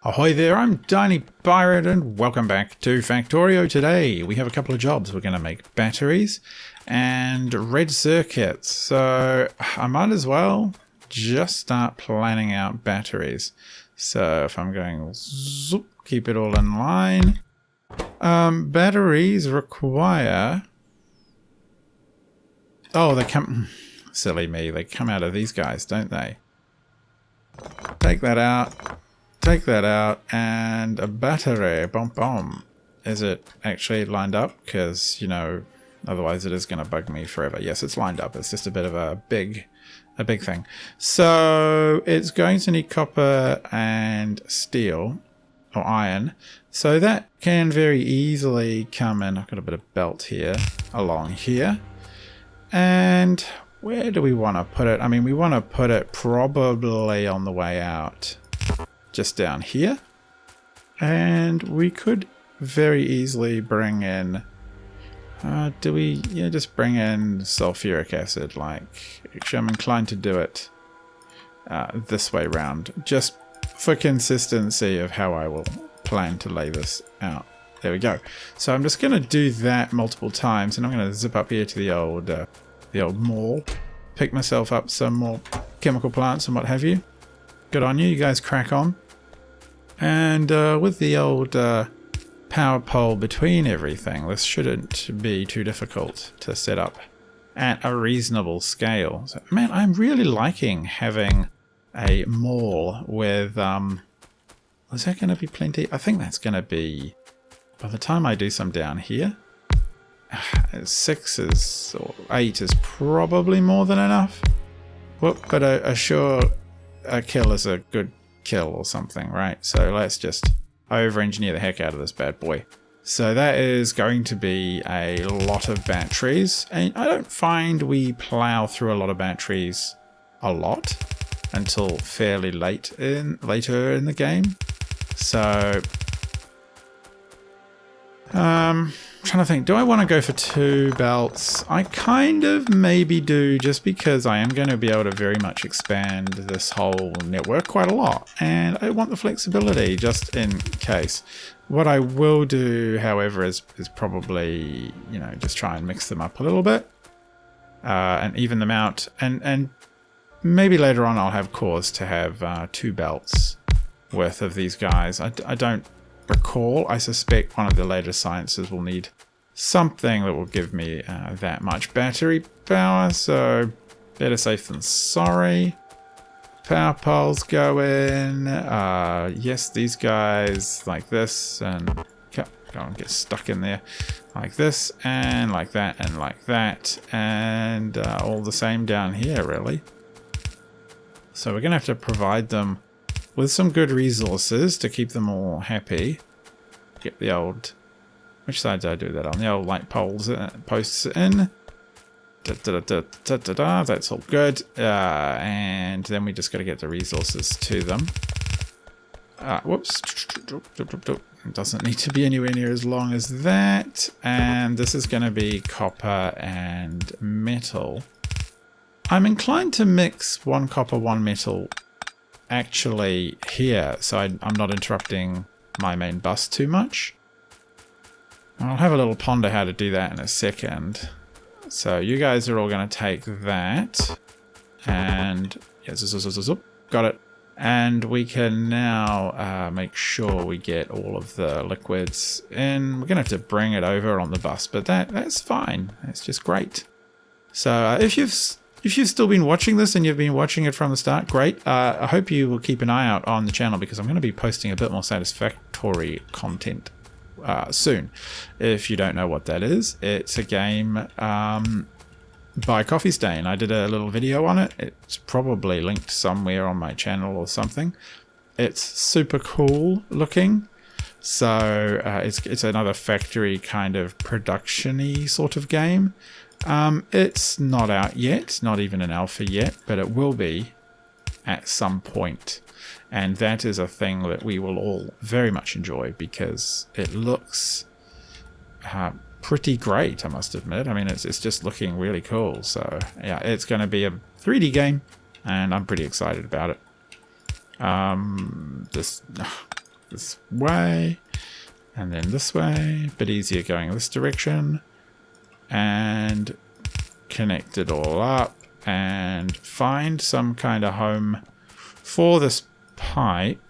Ahoy there, I'm Tiny Pirate and welcome back to Factorio. Today we have a couple of jobs. We're going to make batteries and red circuits. So I might as well just start planning out batteries. So if I'm going zoop, keep it all in line. Batteries require... Oh, they come... Silly me, they come out of these guys, don't they? Take that out. Take that out, and a battery, boom boom. Is it actually lined up? Because, you know, otherwise it is going to bug me forever. Yes, it's lined up. It's just a bit of a big thing. So it's going to need copper and steel, or iron. So that can very easily come in. I've got a bit of belt here, along here. And where do we want to put it? I mean, we want to put it probably on the way out. Just down here, and we could very easily bring in just bring in sulfuric acid. Like, actually I'm inclined to do it this way round, just for consistency of how I will plan to lay this out. There we go. So I'm just going to do that multiple times, and I'm going to zip up here to the old mall, pick myself up some more chemical plants and what have you. Good on you, you guys crack on. And with the old power pole between everything, this shouldn't be too difficult to set up at a reasonable scale. So, man, I'm really liking having a mall with... is that going to be plenty? I think that's going to be... By the time I do some down here, 6 is... or 8 is probably more than enough. Whoop, but a kill is a good kill or something, right? So let's just over-engineer the heck out of this bad boy. So that is going to be a lot of batteries, and I don't find we plow through a lot of batteries a lot until fairly later in the game. So trying to think, do I want to go for 2 belts? I kind of maybe do, just because I am going to be able to very much expand this whole network quite a lot, and I want the flexibility just in case. What I will do, however, is probably, you know, just try and mix them up a little bit and even them out, and maybe later on I'll have cause to have 2 belts worth of these guys. I don't recall. I suspect one of the later sciences will need something that will give me that much battery power, so better safe than sorry. Power poles go in. Yes, these guys like this, and go and get stuck in there like this, and like that, and like that, and all the same down here, really. So we're going to have to provide them with some good resources to keep them all happy. Get the old... Which side did I do that on? The old light posts in. That's all good. And then we just got to get the resources to them. Whoops. It doesn't need to be anywhere near as long as that. And this is going to be copper and metal. I'm inclined to mix 1 copper, 1 metal actually here, so I'm not interrupting my main bus too much. I'll have a little ponder how to do that in a second. So you guys are all going to take that, and got it. And we can now make sure we get all of the liquids in. We're going to have to bring it over on the bus, but that's fine. That's just great. So if you've still been watching this and you've been watching it from the start, great. I hope you will keep an eye out on the channel, because I'm going to be posting a bit more satisfactory content soon. If you don't know what that is, it's a game by Coffee Stain. I did a little video on it. It's probably linked somewhere on my channel or something. It's super cool looking. So it's another factory kind of production-y sort of game. It's not out yet, not even an alpha yet, but it will be at some point. And that is a thing that we will all very much enjoy, because it looks pretty great, I must admit. I mean, it's just looking really cool. So yeah, it's going to be a 3D game, and I'm pretty excited about it. this way, and then this way. A bit easier going this direction. And connect it all up and find some kind of home for this pipe.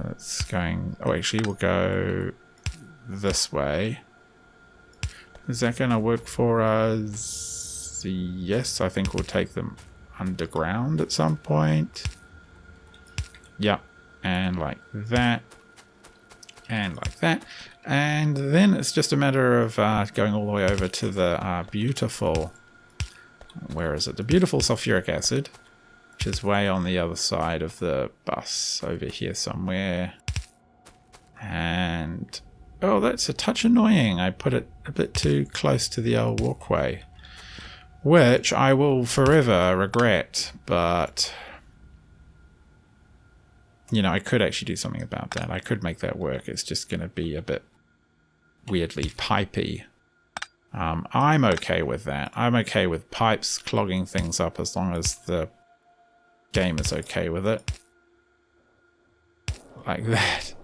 It's going... Oh, actually, we'll go this way. Is that going to work for us? Yes, I think we'll take them underground at some point. Yeah, and like that. And like that. And then it's just a matter of going all the way over to the beautiful... Where is it? The beautiful sulfuric acid, which is way on the other side of the bus, over here somewhere. And... Oh, that's a touch annoying. I put it a bit too close to the old walkway, which I will forever regret, but... You know, I could actually do something about that. I could make that work. It's just going to be a bit weirdly pipey. I'm okay with that. I'm okay with pipes clogging things up as long as the game is okay with it. Like that.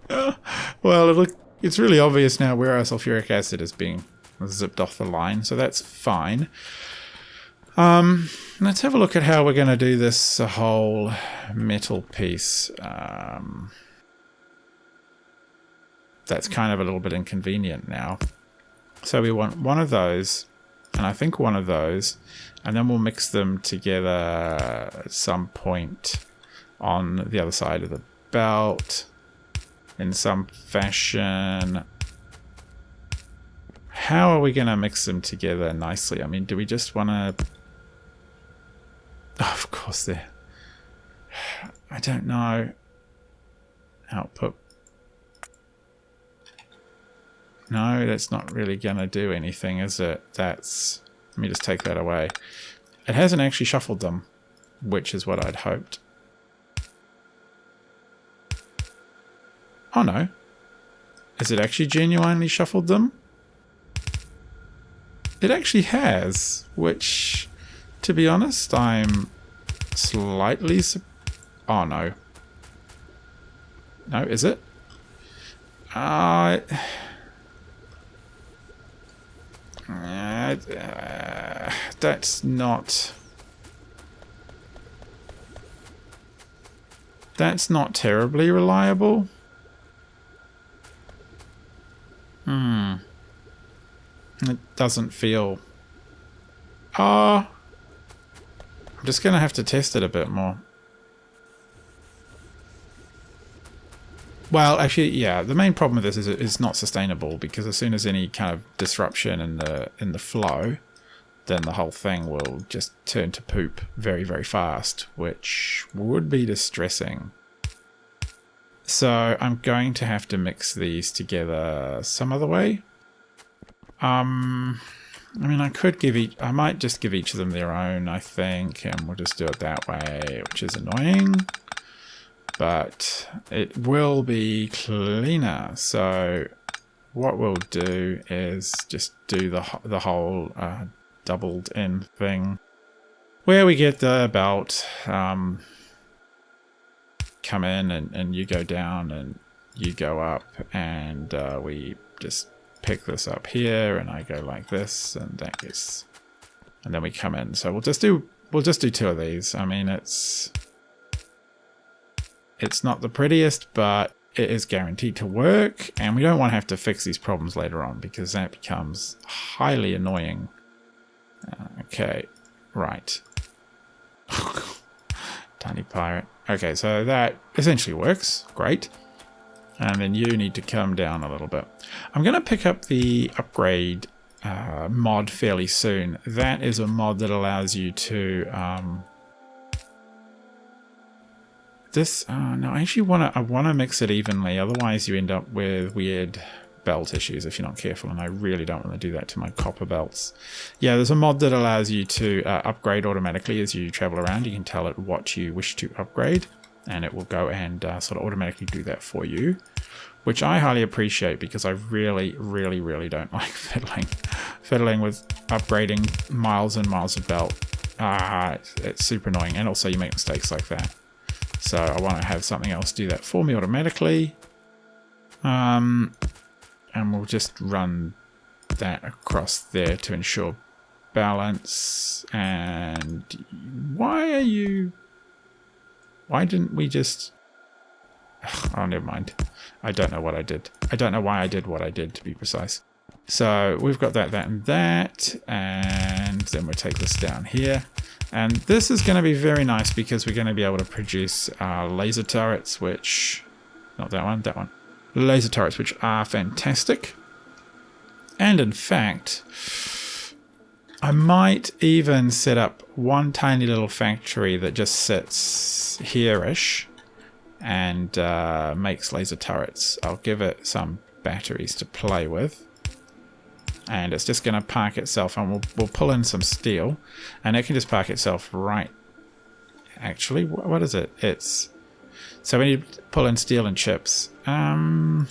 Well, it's really obvious now where our sulfuric acid is being zipped off the line, so that's fine. Let's have a look at how we're going to do this whole metal piece. That's kind of a little bit inconvenient now. So we want one of those, and I think one of those, and then we'll mix them together at some point on the other side of the belt in some fashion. How are we going to mix them together nicely? I mean, do we just want to... Oh, of course they're... I don't know. Output. No, that's not really going to do anything, is it? That's... Let me just take that away. It hasn't actually shuffled them, which is what I'd hoped. Oh no. Has it actually genuinely shuffled them? It actually has, which, to be honest, I'm slightly... Oh no. No, is it? That's not... That's not terribly reliable. It doesn't feel... I'm just going to have to test it a bit more. Well, actually, yeah, the main problem with this is it's not sustainable, because as soon as any kind of disruption in the flow, then the whole thing will just turn to poop very, very fast, which would be distressing. So I'm going to have to mix these together some other way. I mean, I might just give each of them their own, I think, and we'll just do it that way, which is annoying. But it will be cleaner. So what we'll do is just do the whole doubled in thing, where we get the belt, come in and you go down and you go up, and we just pick this up here, and I go like this, and that gets, and then we come in. So we'll just do two of these. I mean, it's not the prettiest, but it is guaranteed to work, and we don't want to have to fix these problems later on, because that becomes highly annoying. Okay, right. Tiny pirate. Okay, so that essentially works. Great. And then you need to come down a little bit. I'm going to pick up the upgrade mod fairly soon. That is a mod that allows you to... no, I actually want to mix it evenly. Otherwise, you end up with weird belt issues if you're not careful, and I really don't want to do that to my copper belts. Yeah, there's a mod that allows you to upgrade automatically as you travel around. You can tell it what you wish to upgrade, and it will go and sort of automatically do that for you, which I highly appreciate, because I really, really, really don't like fiddling with upgrading miles and miles of belt. It's super annoying, and also you make mistakes like that. So I want to have something else do that for me automatically. And we'll just run that across there to ensure balance. And why didn't we just... Oh, never mind. I don't know what I did. I don't know why I did what I did, to be precise. So we've got that, and that, and then we'll take this down here. And this is going to be very nice because we're going to be able to produce laser turrets, which... Not that one, that one. Laser turrets, which are fantastic. And in fact, I might even set up one tiny little factory that just sits here-ish and makes laser turrets. I'll give it some batteries to play with. And it's just going to park itself, and we'll pull in some steel, and it can just park itself right... Actually, what is it? It's... So we need to pull in steel and chips. Yeah,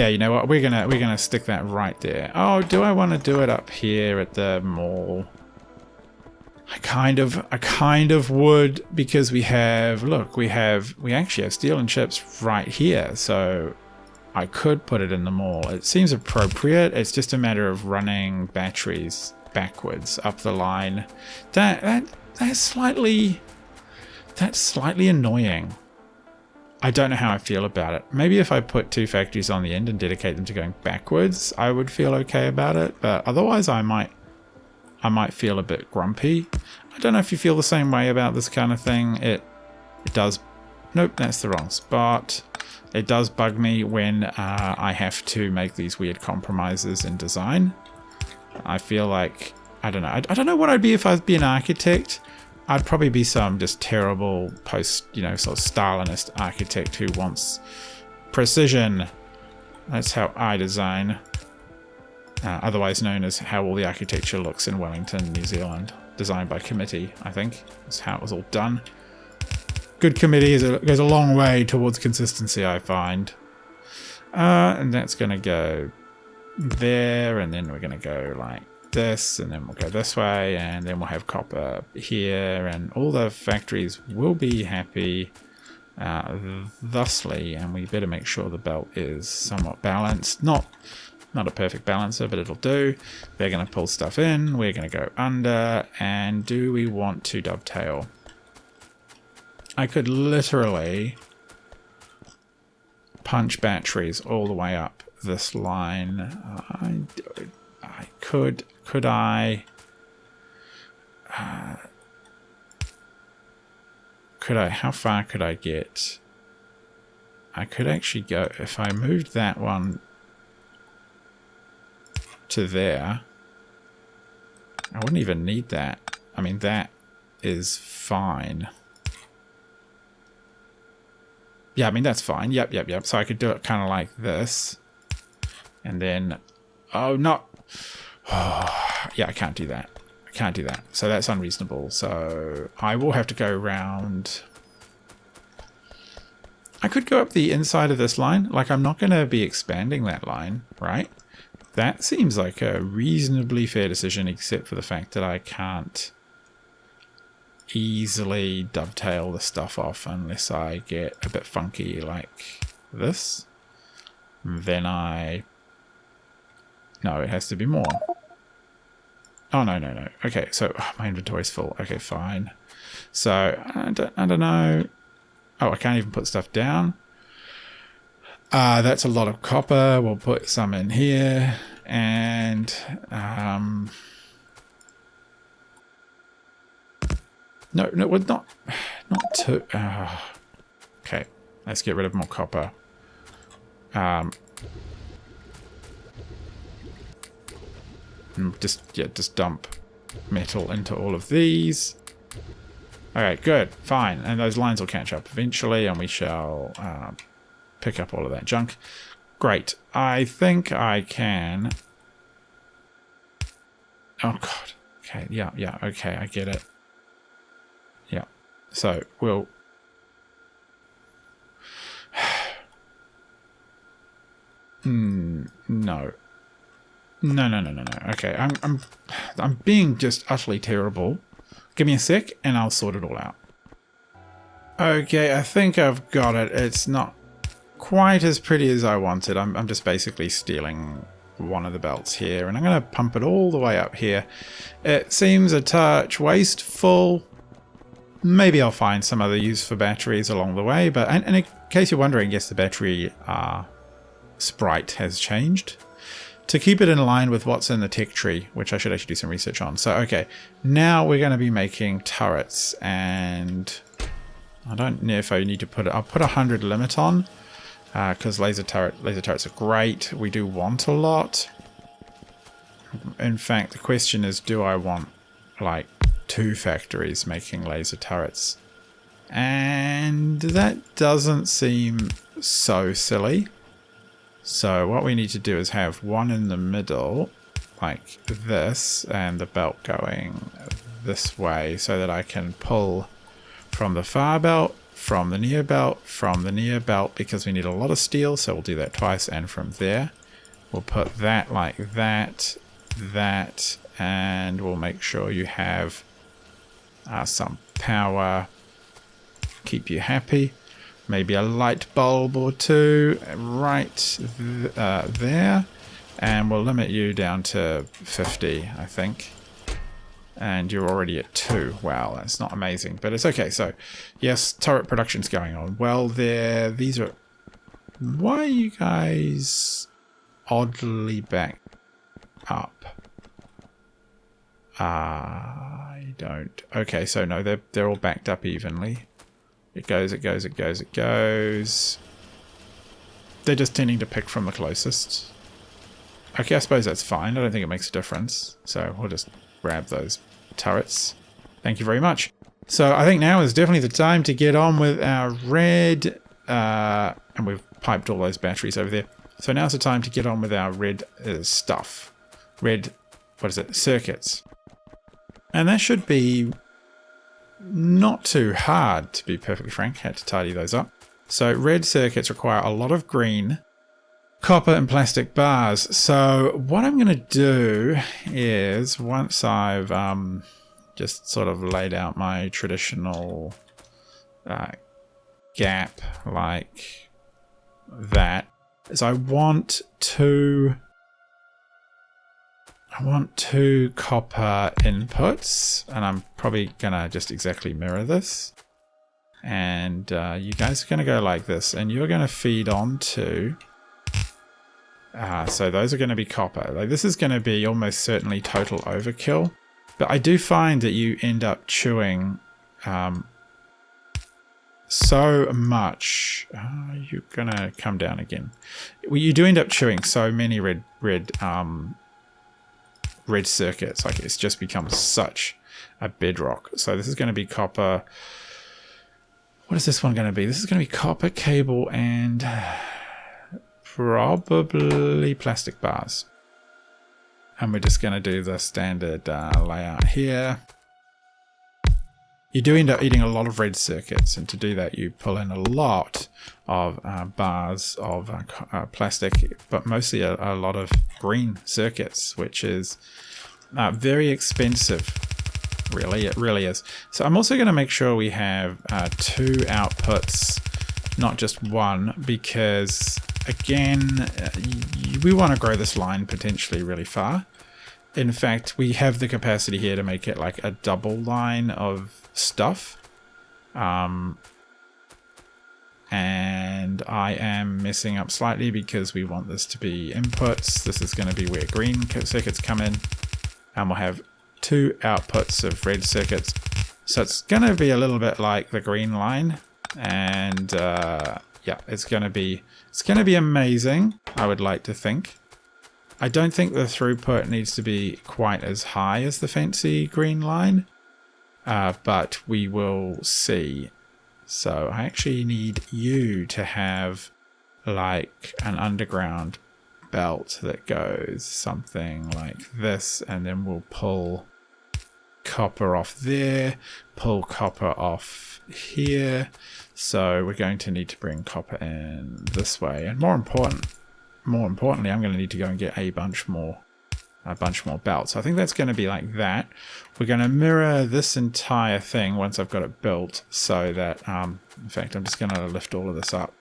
you know what? We're gonna stick that right there. Oh, do I want to do it up here at the mall? I kind of would, because we have... Look, we actually have steel and chips right here, so I could put it in the mall. It seems appropriate. It's just a matter of running batteries backwards up the line. That's slightly annoying. I don't know how I feel about it. Maybe if I put two factories on the end and dedicate them to going backwards, I would feel okay about it. But otherwise, I might feel a bit grumpy. I don't know if you feel the same way about this kind of thing. It does... Nope, that's the wrong spot. It does bug me when I have to make these weird compromises in design. I feel like... I don't know. I don't know what I'd be if I'd be an architect. I'd probably be some just terrible sort of Stalinist architect who wants precision. That's how I design. Otherwise known as how all the architecture looks in Wellington, New Zealand. Designed by committee, I think. That's how it was all done. Good committee goes a long way towards consistency, I find. And that's going to go there, and then we're going to go like this, and then we'll go this way, and then we'll have copper here, and all the factories will be happy thusly, and we better make sure the belt is somewhat balanced. Not a perfect balancer, but it'll do. They're going to pull stuff in, we're going to go under, and do we want to dovetail? I could literally punch batteries all the way up this line. I could I? How far could I get? I could actually go, if I moved that one to there, I wouldn't even need that. I mean, that is fine. Yeah, I mean, that's fine. Yep. So I could do it kind of like this. And then... Oh, not... Oh, yeah, I can't do that. So that's unreasonable. So I will have to go around... I could go up the inside of this line. Like, I'm not going to be expanding that line, right? That seems like a reasonably fair decision, except for the fact that I can't easily dovetail the stuff off unless I get a bit funky like this. Then no, it has to be more. Oh, no. Okay, so my inventory's full. Okay, fine. So I don't know. Oh, I can't even put stuff down. That's a lot of copper. We'll put some in here, and no, we're not too. Okay, let's get rid of more copper. And just dump metal into all of these. Okay, good, fine, and those lines will catch up eventually, and we shall pick up all of that junk. Great. I think I can. Oh God. Okay. Yeah. Okay, I get it. Yeah. So we'll. No. Okay, I'm being just utterly terrible. Give me a sec, and I'll sort it all out. Okay, I think I've got it. It's not quite as pretty as I wanted. I'm just basically stealing one of the belts here, and I'm going to pump it all the way up here. It seems a touch wasteful. Maybe I'll find some other use for batteries along the way, but and in case you're wondering, yes, the battery sprite has changed to keep it in line with what's in the tech tree, which I should actually do some research on. So, okay, now we're going to be making turrets, and I don't know if I need to put it. I'll put 100 limit on because laser turrets are great. We do want a lot. In fact, the question is, do I want like 2 factories making laser turrets? And that doesn't seem so silly. So what we need to do is have one in the middle like this, and the belt going this way, so that I can pull from the far belt, from the near belt, from the near belt, because we need a lot of steel, so we'll do that twice. And from there we'll put that like that, and we'll make sure you have some power, keep you happy. Maybe a light bulb or 2 right there, and we'll limit you down to 50, I think. And you're already at 2. Wow, that's not amazing, but it's okay. So yes, turret production's going on well there. These are... Why are you guys oddly back up? I don't... Okay, so no, they're all backed up evenly. It goes. They're just tending to pick from the closest. Okay, I suppose that's fine. I don't think it makes a difference. So we'll just grab those turrets. Thank you very much. So I think now is definitely the time to get on with our red... and we've piped all those batteries over there. So now's the time to get on with our red stuff. Red, what is it? Circuits. And that should be... not too hard, to be perfectly frank. Had to tidy those up. So red circuits require a lot of green, copper and plastic bars. So what I'm going to do is, once I've just sort of laid out my traditional gap like that, is I want two copper inputs, and I'm probably gonna just exactly mirror this, and you guys are gonna go like this, and you're gonna feed on to so those are gonna be copper. Like, this is gonna be almost certainly total overkill, but I do find that you end up chewing so much. You're gonna come down again. Well, you do end up chewing so many red circuits. Like, it's just become such a bedrock. So this is going to be copper. What is this one going to be? This is going to be copper cable and probably plastic bars. And we're just going to do the standard layout here. You do end up eating a lot of red circuits, and to do that you pull in a lot of bars of plastic, but mostly a lot of green circuits, which is very expensive. Really, it really is. So I'm also going to make sure we have 2 outputs, not just one, because again, we want to grow this line potentially really far. In fact, we have the capacity here to make it like a double line of stuff. And I am messing up slightly because we want this to be inputs. This is going to be where green circuits come in. And we'll have 2 outputs of red circuits. So it's going to be a little bit like the green line. And yeah, it's going to be amazing, I would like to think. I don't think the throughput needs to be quite as high as the fancy green line, but we will see. So I actually need you to have like an underground belt that goes something like this, and then we'll pull copper off there, pull copper off here. So we're going to need to bring copper in this way, and more importantly, I'm going to need to go and get a bunch more a bunch more belts. So I think that's going to be like that. We're going to mirror this entire thing once I've got it built, so that, in fact, I'm just going to lift all of this up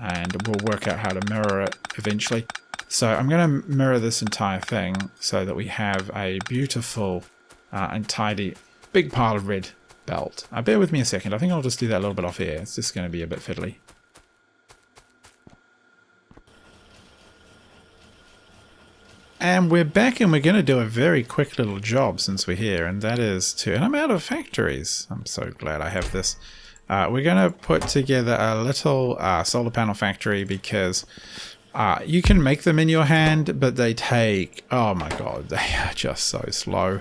and we'll work out how to mirror it eventually. So I'm going to mirror this entire thing so that we have a beautiful and tidy big pile of red belt. Bear with me a second. I think I'll just do that a little bit off air. It's just going to be a bit fiddly. And we're back, and we're going to do a very quick little job since we're here, and that is to... And I'm out of factories. I'm so glad I have this. We're going to put together a little solar panel factory because you can make them in your hand, but they take... Oh my god, they are just so slow.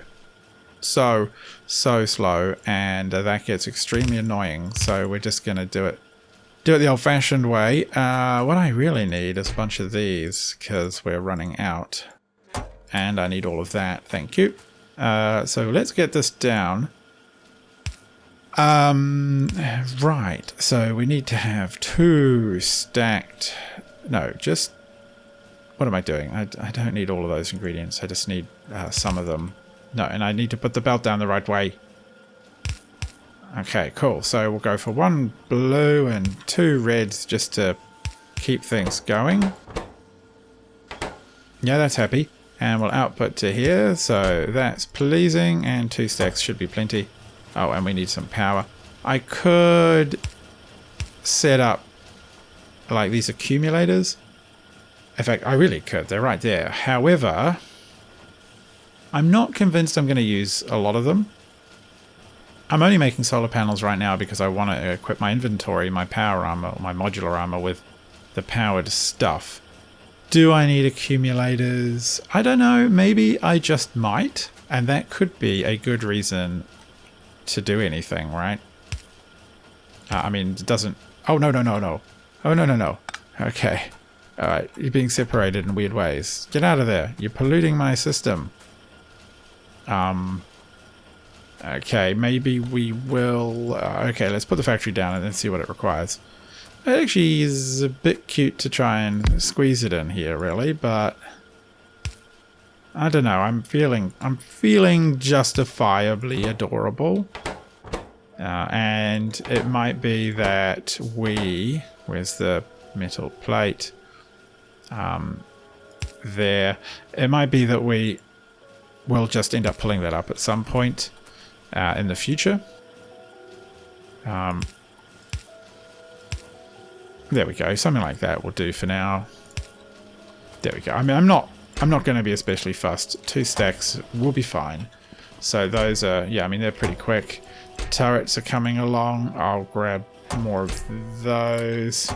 So slow, and that gets extremely annoying. So we're just going to do it the old-fashioned way. What I really need is a bunch of these because we're running out. And I need all of that. Thank you. So let's get this down. Right. So we need to have 2 stacked. No, just... What am I doing? I don't need all of those ingredients. I just need some of them. No, and I need to put the belt down the right way. Okay, cool. So we'll go for 1 blue and 2 reds just to keep things going. Yeah, that's happy. And we'll output to here, so that's pleasing, and 2 stacks should be plenty. Oh, and we need some power. I could set up like these accumulators. In fact, I really could. They're right there. However, I'm not convinced I'm going to use a lot of them. I'm only making solar panels right now because I want to equip my inventory, my power armor, my modular armor with the powered stuff. Do I need accumulators? I don't know. Maybe I just might. And that could be a good reason to do anything, right? I mean, it doesn't... Oh, no. Oh, no. Okay. Alright, you're being separated in weird ways. Get out of there. You're polluting my system. Okay, maybe we will... okay, let's put the factory down and then see what it requires. It actually is a bit cute to try and squeeze it in here, really, but I don't know. I'm feeling justifiably adorable, and it might be that we... Where's the metal plate? There. It might be that we will just end up pulling that up at some point in the future. There we go. Something like that will do for now. There we go. I mean, I'm not going to be especially fussed. 2 stacks will be fine. So those are, yeah, I mean, they're pretty quick. Turrets are coming along. I'll grab more of those.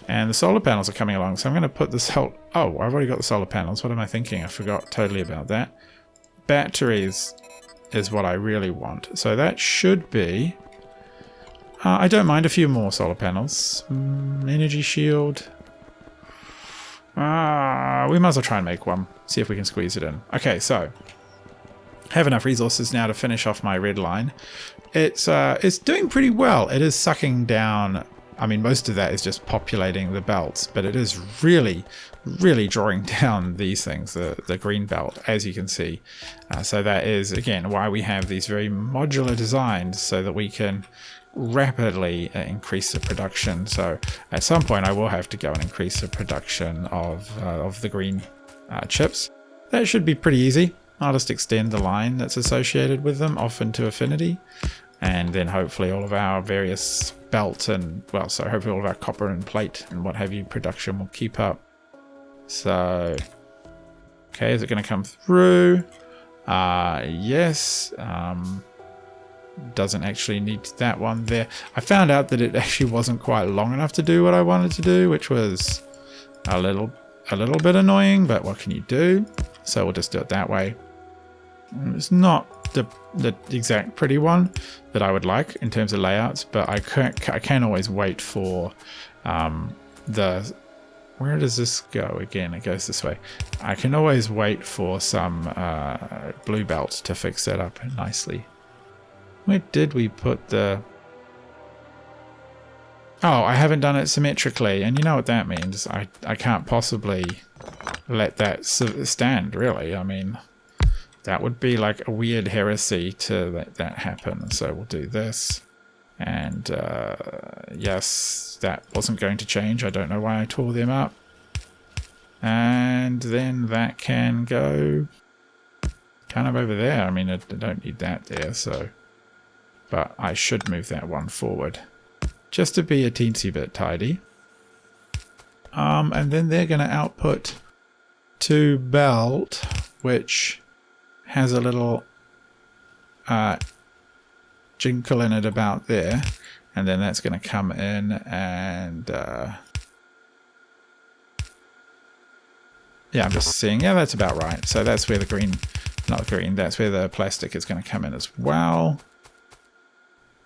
And the solar panels are coming along. So I'm going to put this whole... Oh, I've already got the solar panels. What am I thinking? I forgot totally about that. Batteries is what I really want. So that should be... I don't mind a few more solar panels. Energy shield. We might as well try and make one. See if we can squeeze it in. Okay, so have enough resources now to finish off my red line. It's doing pretty well. It is sucking down. I mean, most of that is just populating the belts, but it is really drawing down these things, the green belt, as you can see. So that is, again, why we have these very modular designs, so that we can rapidly increase the production. So at some point I will have to go and increase the production of the green chips. That should be pretty easy. I'll just extend the line that's associated with them off into infinity, and then hopefully all of our various belt and, well, so hopefully all of our copper and plate and what have you production will keep up. So okay, is it going to come through? Yes. Doesn't actually need that one there. I found out that it actually wasn't quite long enough to do what I wanted to do, which was a little bit annoying, but what can you do? So we'll just do it that way. It's not the exact pretty one that I would like in terms of layouts, but I can always wait for the... Where does this go again? It goes this way. I can always wait for some blue belt to fix that up nicely. Where did we put the... Oh, I haven't done it symmetrically, and you know what that means. I can't possibly let that stand, really. I mean, that would be like a weird heresy to let that happen. So we'll do this. And yes, that wasn't going to change. I don't know why I tore them up. And then that can go kind of over there. I mean, I don't need that there, so... But I should move that one forward. Just to be a teensy bit tidy. And then they're going to output to belt, which has a little jinkle in it about there. And then that's going to come in and... yeah, I'm just seeing. Yeah, that's about right. So that's where the green... Not green, that's where the plastic is going to come in as well.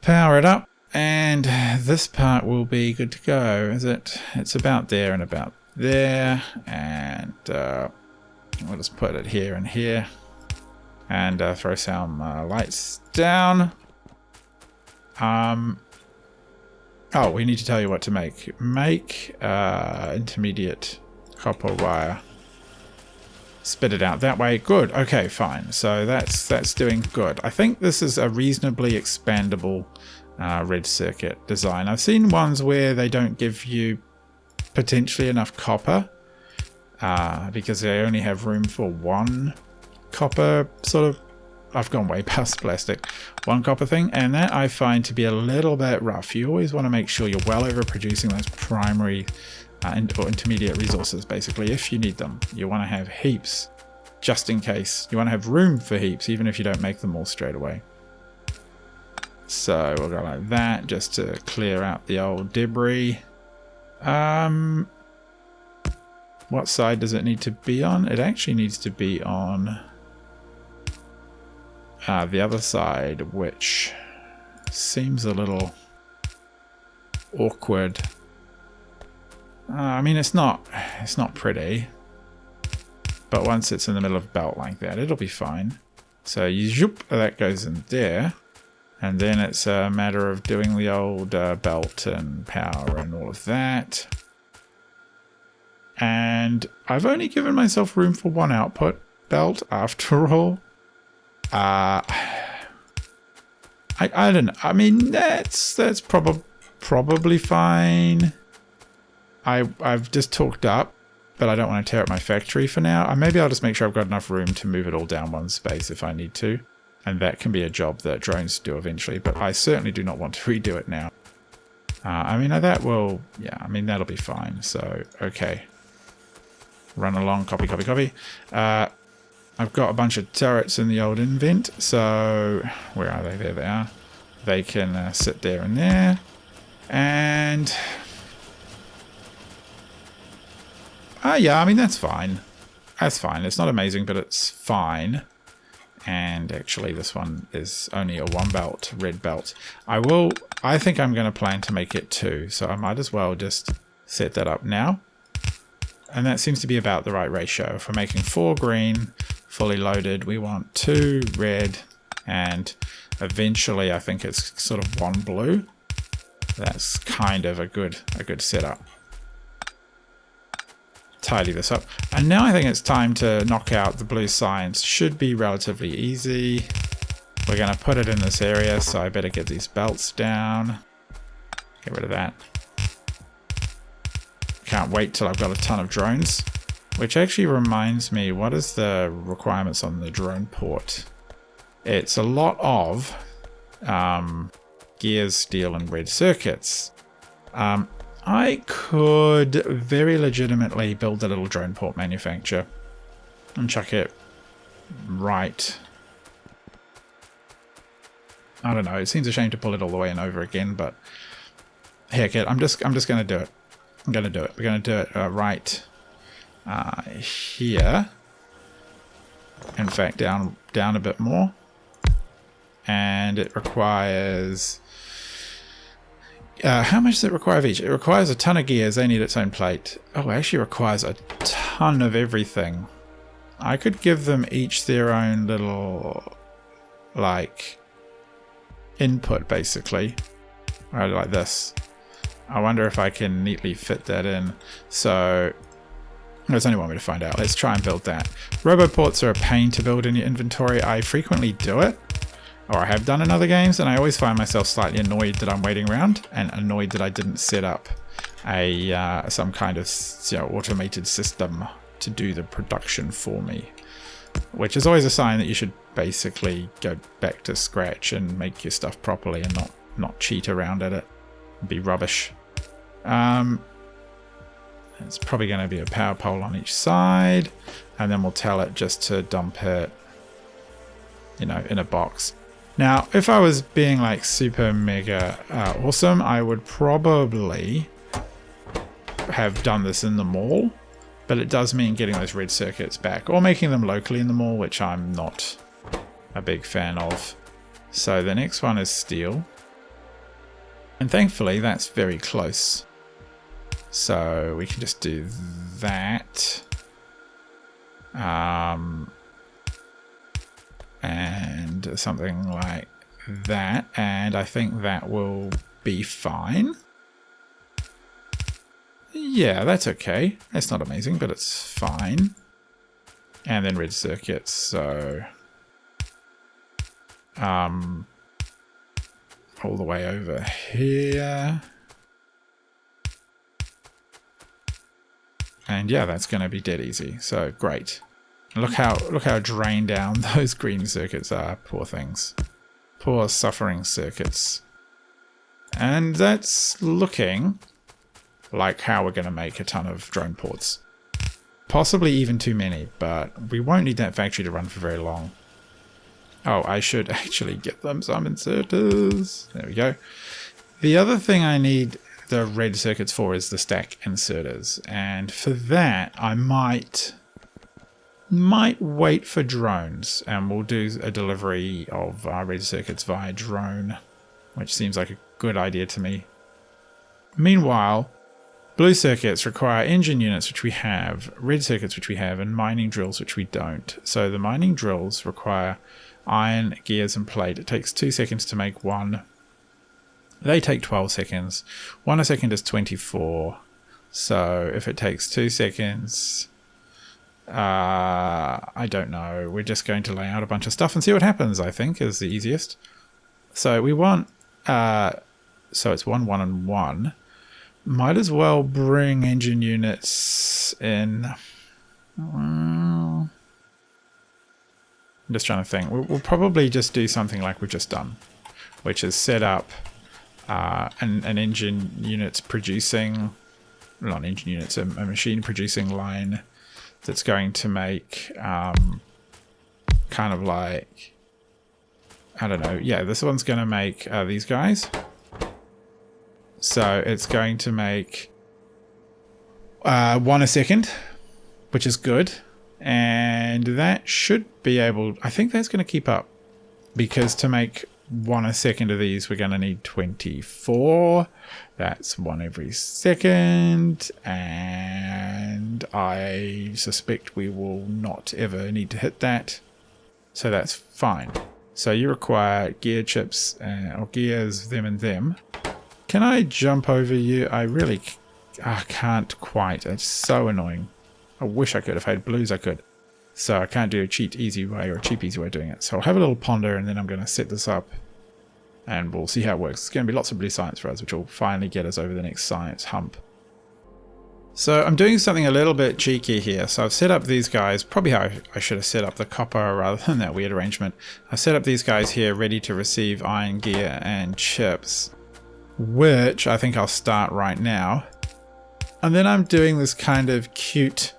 Power it up. And this part will be good to go, is it? It's about there and about there. And we'll just put it here and here. And throw some lights down. Oh, we need to tell you what to make. Make intermediate copper wire. Spit it out that way. Good. Okay, fine. So that's doing good. I think this is a reasonably expandable red circuit design. I've seen ones where they don't give you potentially enough copper because they only have room for one copper sort of... I've gone way past plastic. One copper thing, and that I find to be a little bit rough. You always want to make sure you're well overproducing those primary or intermediate resources, basically, if you need them. You want to have heaps, just in case. You want to have room for heaps, even if you don't make them all straight away. So we'll go like that, just to clear out the old debris. What side does it need to be on? It actually needs to be on the other side, which seems a little awkward. I mean, it's not pretty, but once it's in the middle of a belt like that, it'll be fine. So you zoop, that goes in there, and then it's a matter of doing the old belt and power and all of that. And I've only given myself room for one output belt after all. I don't know. I mean, that's probably fine. I've just talked up, but I don't want to tear up my factory for now. Maybe I'll just make sure I've got enough room to move it all down one space if I need to. And that can be a job that drones do eventually, but I certainly do not want to redo it now. I mean, that will... Yeah, I mean, that'll be fine. So, okay. Run along, copy, copy, copy. I've got a bunch of turrets in the old invent, so... Where are they? There they are. They can sit there and there. And... yeah, I mean, that's fine. That's fine. It's not amazing, but it's fine. And actually, this one is only a one belt, red belt. I think I'm going to plan to make it 2, so I might as well just set that up now. And that seems to be about the right ratio. If we're making 4 green, fully loaded, we want 2 red, and eventually I think it's sort of 1 blue. That's kind of a good setup. Tidy this up. And now I think it's time to knock out the blue signs. Should be relatively easy. We're going to put it in this area, so I better get these belts down. Get rid of that. Can't wait till I've got a ton of drones. Which actually reminds me, what is the requirements on the drone port? It's a lot of gears, steel, and red circuits. I could very legitimately build a little drone port manufacturer and chuck it right. I don't know. It seems a shame to pull it all the way and over again, but heck it. I'm just going to do it. I'm going to do it. We're going to do it right here. In fact, down a bit more. And it requires... how much does it require of each? It requires a ton of gears. They need its own plate. Oh, it actually requires a ton of everything. I could give them each their own little, like, input, basically. Right, like this. I wonder if I can neatly fit that in. So, There's only one way to find out. Let's try and build that. Roboports are a pain to build in your inventory. I frequently do it, or I have done in other games, and I always find myself slightly annoyed that I'm waiting around and annoyed that I didn't set up a some kind of automated system to do the production for me, which is always a sign that you should basically go back to scratch and make your stuff properly and not cheat around at it. It'd be rubbish. It's probably going to be a power pole on each side, and then we'll tell it just to dump it, in a box. Now, if I was being like super mega awesome, I would probably have done this in the mall, but it does mean getting those red circuits back or making them locally in the mall, which I'm not a big fan of. So the next one is steel, and thankfully that's very close. So we can just do that. And something like that. And I think that will be fine. Yeah, that's okay. It's not amazing, but it's fine. And then red circuits, so all the way over here. And yeah, that's going to be dead easy. So great. Look how drained down those green circuits are. Poor things. Poor suffering circuits. And that's looking like how we're going to make a ton of drone ports. Possibly even too many, but we won't need that factory to run for very long. Oh, I should actually get them some inserters. There we go. The other thing I need the red circuits for is the stack inserters, and for that I might wait for drones, and we'll do a delivery of red circuits via drone, which seems like a good idea to me. Meanwhile, blue circuits require engine units, which we have, red circuits, which we have, and mining drills, which we don't. So the mining drills require iron, gears, and plate. It takes 2 seconds to make one. They take 12 seconds. 1 a second is 24. So if it takes 2 seconds, I don't know. We're just going to lay out a bunch of stuff and see what happens, I think, is the easiest. So we want, so it's 1, 1, and 1. Might as well bring engine units in. I'm just trying to think. We'll probably just do something like we've just done, which is set up an engine units producing, not engine units, a machine producing line that's going to make kind of like, I don't know, yeah, this one's going to make these guys. So it's going to make 1 a second, which is good. And that should be able, I think that's going to keep up, because to make 1 a second of these, we're going to need 24. That's 1 every second. And I suspect we will not ever need to hit that. So that's fine. So you require gear chips, or gears, them and them. Can I jump over you? I really can't quite. It's so annoying. I wish I could. If I had blues, I could. So I can't do a cheat easy way or a cheap easy way of doing it. So I'll have a little ponder, and then I'm going to set this up and we'll see how it works. It's going to be lots of blue science for us, which will finally get us over the next science hump. So I'm doing something a little bit cheeky here. So I've set up these guys, probably how I should have set up the copper rather than that weird arrangement. I've set up these guys here ready to receive iron, gear and chips, which I think I'll start right now. And then I'm doing this kind of cute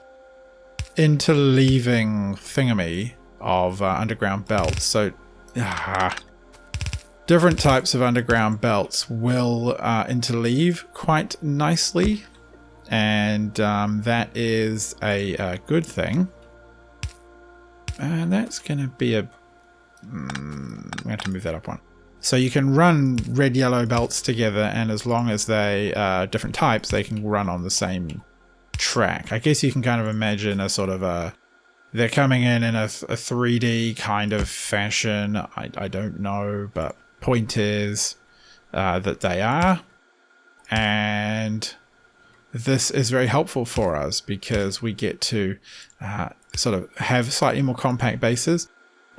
interleaving thingamy of underground belts. So different types of underground belts will interleave quite nicely, and that is a good thing. And that's going to be a I'm going to move that up one. So you can run red yellow belts together, and as long as they are different types, they can run on the same track. I guess you can kind of imagine a sort of a, they're coming in a 3D kind of fashion. I don't know, but point is that they are. And this is very helpful for us because we get to sort of have slightly more compact bases.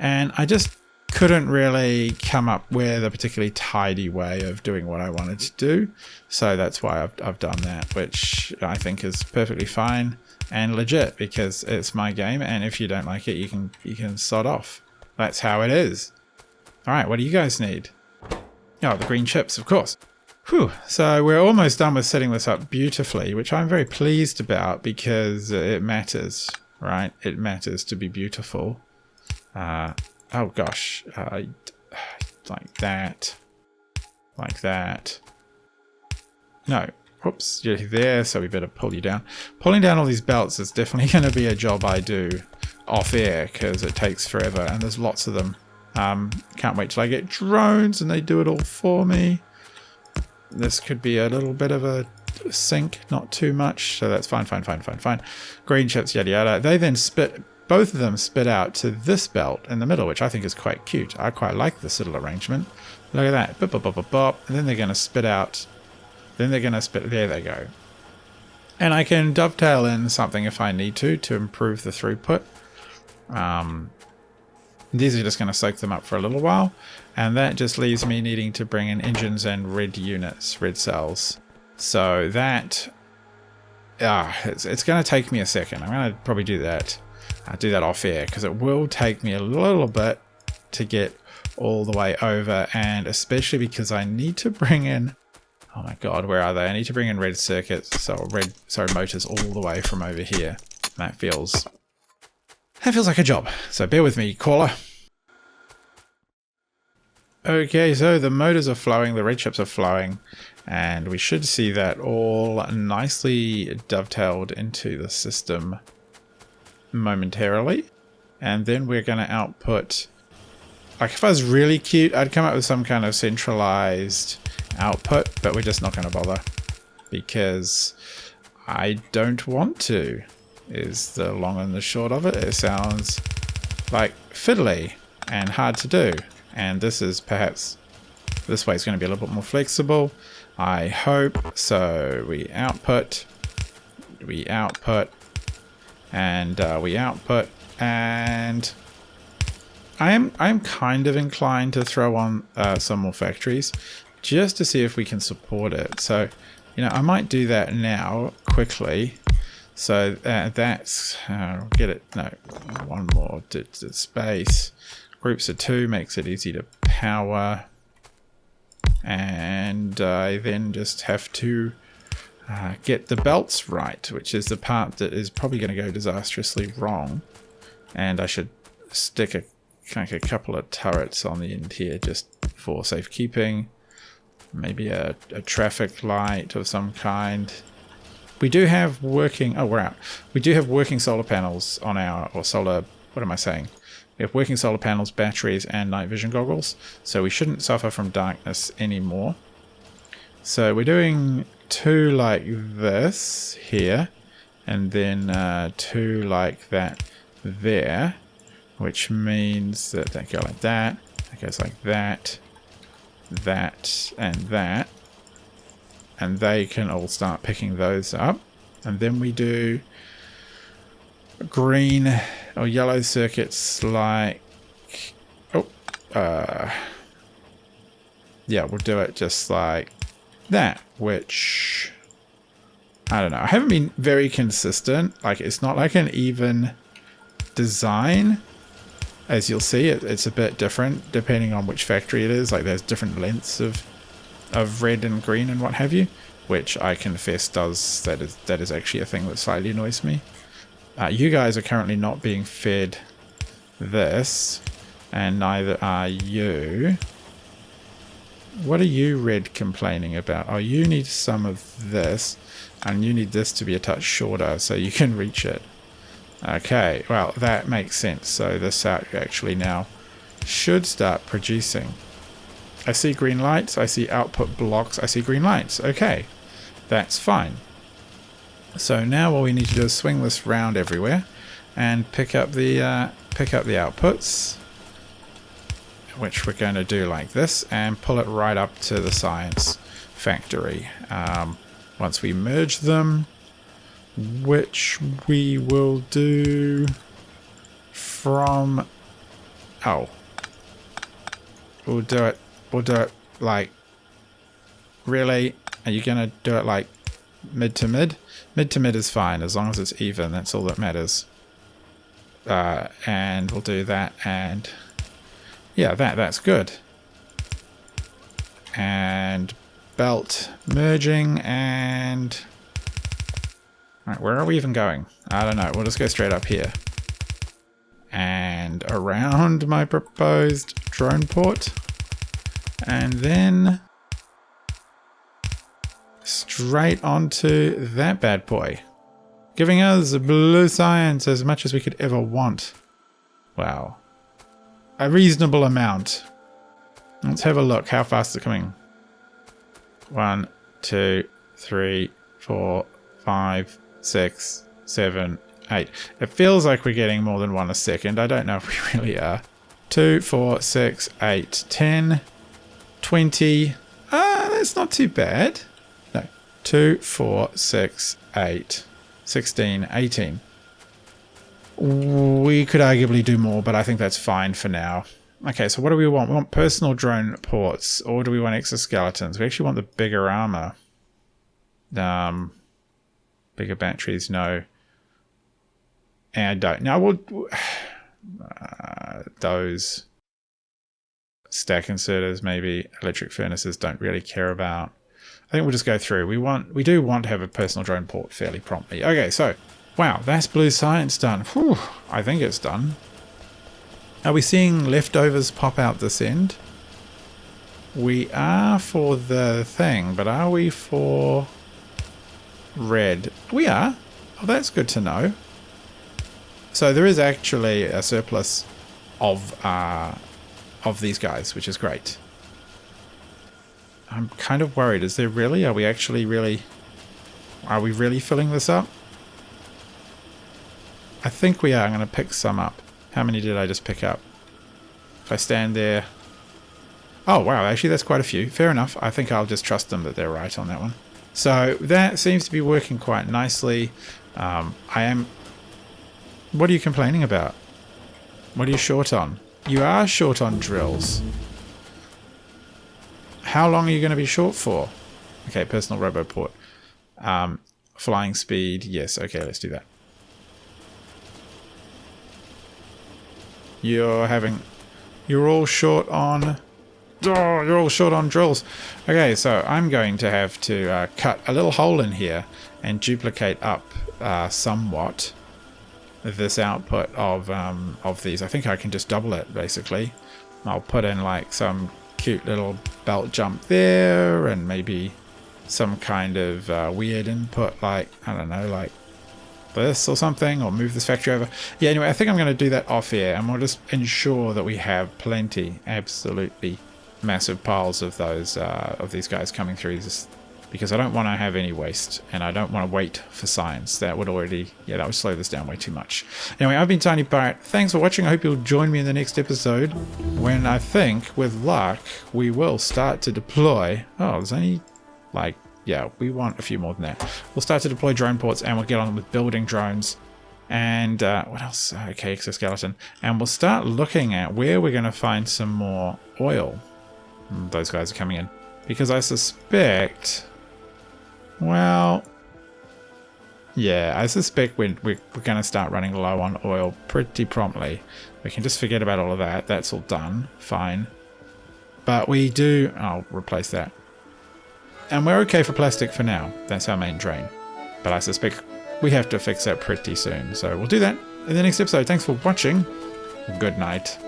And I just couldn't really come up with a particularly tidy way of doing what I wanted to do. So that's why I've done that, which I think is perfectly fine and legit because it's my game. And if you don't like it, you can sod off. That's how it is. All right, what do you guys need? Oh, the green chips, of course. Whew. So we're almost done with setting this up beautifully, which I'm very pleased about because it matters, right? It matters to be beautiful. Oh gosh, like that, no, whoops, you're there, so we better pull you down. Pulling down all these belts is definitely going to be a job I do off air because it takes forever and there's lots of them. Can't wait till I get drones and they do it all for me. This could be a little bit of a sink, not too much, so that's fine. Green chips, yada yada. They then both of them spit out to this belt in the middle, which I think is quite cute. I quite like this little arrangement. Look at that. Bop, bop, bop, bop, bop. And then they're going to spit out. There they go. And I can dovetail in something if I need to improve the throughput. These are just going to soak them up for a little while. And that just leaves me needing to bring in engines and red units, red cells. So that, it's going to take me a second. I'm going to probably do that. I'll do that off air because it will take me a little bit to get all the way over, and especially because I need to bring in, oh my god, where are they? I need to bring in red circuits, motors all the way from over here. That feels like a job. So bear with me, caller. Okay, so the motors are flowing, the red chips are flowing, and we should see that all nicely dovetailed into the system momentarily. And then we're going to output, like if I was really cute, I'd come up with some kind of centralized output, but we're just not going to bother because I don't want to, is the long and the short of it. It sounds like fiddly and hard to do. And this is perhaps, this way is going to be a little bit more flexible, I hope. So we output, and we output, and I'm kind of inclined to throw on some more factories just to see if we can support it. So, you know, I might do that now quickly. So that's, get it, no, one more space. Groups of 2 makes it easy to power. And I then just have to get the belts right, which is the part that is probably going to go disastrously wrong. And I should stick a couple of turrets on the end here just for safekeeping. Maybe a traffic light of some kind. We do have working, oh, we're out. We do have working solar panels on our, or solar, what am I saying? We have working solar panels, batteries, and night vision goggles. So we shouldn't suffer from darkness anymore. So we're doing 2 like this here, and then 2 like that there, which means that they go like that, that goes like that, and that, and they can all start picking those up. And then we do green or yellow circuits like, yeah, we'll do it just like that, which I don't know. I haven't been very consistent. Like, it's not like an even design. As you'll see, it's a bit different depending on which factory it is. Like, there's different lengths of red and green and what have you, which I confess that is actually a thing that slightly annoys me. You guys are currently not being fed this, and neither are you. What are you, red, complaining about? Oh, you need some of this, and you need this to be a touch shorter so you can reach it. Okay, well, that makes sense. So this actually now should start producing. I see green lights, I see output blocks, I see green lights. Okay, that's fine. So now all we need to do is swing this round everywhere and pick up the outputs, which we're going to do like this, and pull it right up to the science factory. once we merge them, which we will do from... Oh. We'll do it like... Really? Are you going to do it like mid to mid? Mid to mid is fine, as long as it's even. That's all that matters. And we'll do that, and... Yeah, that's good. And belt merging, and... Right, where are we even going? I don't know. We'll just go straight up here. And around my proposed drone port. And then straight onto that bad boy. Giving us blue science as much as we could ever want. Wow. A reasonable amount. Let's have a look. How fast is it coming? 1, 2, 3, 4, 5, 6, 7, 8. It feels like we're getting more than 1 a second. I don't know if we really are. 2, 4, 6, 8, 10, 20. That's not too bad. No. 2, 4, 6, 8, 16, 18. We could arguably do more, but I think that's fine for now. Okay, so what do we want? We want personal drone ports, or do we want exoskeletons? We actually want the bigger armor. Bigger batteries, no. And I don't. Now, we'll... those stack inserters, maybe electric furnaces, don't really care about. I think we'll just go through. We do want to have a personal drone port fairly promptly. Okay, so... Wow, that's blue science done. Whew, I think it's done. Are we seeing leftovers pop out this end? We are for the thing, but are we for red? We are. Oh, that's good to know. So there is actually a surplus of these guys, which is great. I'm kind of worried. Is there really? Are we really filling this up? I think we are. I'm going to pick some up. How many did I just pick up? If I stand there... Oh, wow. Actually, that's quite a few. Fair enough. I think I'll just trust them that they're right on that one. So that seems to be working quite nicely. I am... What are you complaining about? What are you short on? You are short on drills. How long are you going to be short for? Okay, personal roboport. Flying speed. Yes, okay, let's do that. You're all short on... Oh, you're all short on drills. Okay, so I'm going to have to cut a little hole in here and duplicate up somewhat this output of these. I think I can just double it, basically. I'll put in like some cute little belt jump there, and maybe some kind of weird input, like, I don't know, like this or something, or move this factory over. Yeah, anyway, I think I'm going to do that off air, and we'll just ensure that we have plenty, absolutely massive piles of those of these guys coming through this, because I don't want to have any waste, and I don't want to wait for science. That would that would slow this down way too much. Anyway, I've been Tiny Pirate. Thanks for watching. I hope you'll join me in the next episode, when I think, with luck, we will start to deploy. Oh, there's only like... Yeah, we want a few more than that. We'll start to deploy drone ports, and we'll get on with building drones. And what else? Okay, exoskeleton. And we'll start looking at where we're going to find some more oil. Those guys are coming in. Because I suspect... Well... Yeah, I suspect we're going to start running low on oil pretty promptly. We can just forget about all of that. That's all done. Fine. But we do... I'll replace that. And we're okay for plastic for now. That's our main drain. But I suspect we have to fix that pretty soon. So we'll do that in the next episode. Thanks for watching. Good night.